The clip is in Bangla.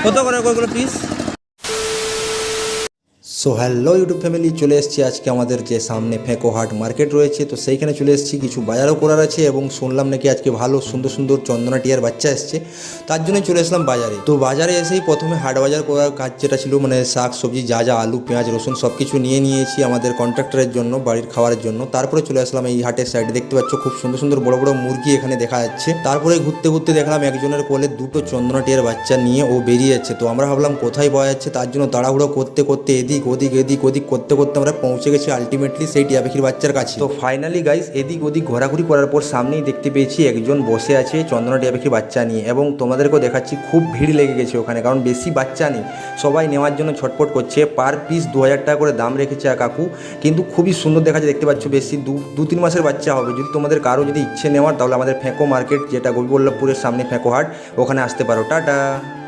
কত করে ওইগুলো piece? So hello YouTube family, চলে এসেছি আজকে আমাদের যে সামনে ফেঁকো হাট মার্কেট রয়েছে, তো সেইখানে চলে এসেছি। কিছু বাজারও করার আছে এবং শুনলাম নাকি আজকে ভালো সুন্দর সুন্দর চন্দনা টিয়ার বাচ্চা এসছে, তার জন্যই চলে আসলাম বাজারে। তো বাজারে এসেই প্রথমে হাট বাজার করার কাজ যেটা ছিল, মানে শাক সবজি যা যা আলু পেঁয়াজ রসুন সব কিছু নিয়ে নিয়েছি আমাদের কন্ট্রাক্টরের জন্য, বাড়ির খাবারের জন্য। তারপরে চলে আসলাম এই হাটের সাইডে। দেখতে পাচ্ছ খুব সুন্দর সুন্দর বড় বড় মুরগি এখানে দেখা যাচ্ছে। তারপরে ঘুরতে ঘুরতে দেখলাম একজনের কোলে দুটো চন্দনা টিয়ার বাচ্চা নিয়ে ও বেরিয়ে যাচ্ছে। তো আমরা ভাবলাম কোথায় পাওয়া যাচ্ছে, তার জন্য তাড়াহুড়ো করতে করতে এদিক ওদিক করতে করতে আমরা পৌঁছে গেছি আলটিমেটলি সেই টিয়া পাখির বাচ্চার কাছে। তো ফাইনালি গাইস, এদিক ওদিক ঘোরাঘুরি করার পর সামনেই দেখতে পেয়েছি একজন বসে আছে চন্দনা টিয়া পাখির বাচ্চা নিয়ে, এবং তোমাদেরকেও দেখাচ্ছি খুব ভিড় লেগে গেছে ওখানে, কারণ বেশি বাচ্চা নেই, সবাই নেওয়ার জন্য ছটফট করছে। পার পিস 2000 টাকা করে দাম রেখেছে কাকু, কিন্তু খুবই সুন্দর দেখাচ্ছে। দেখতে পাচ্ছ বেশি 2-3 মাসের বাচ্চা হবে। যদি তোমাদের কারো যদি ইচ্ছে নেওয়ার, তাহলে আমাদের ফেঁকো মার্কেট, যেটা গোবিবল্লভপুরের সামনে ফেঁকো হাট, ওখানে আসতে পারো। টাটা।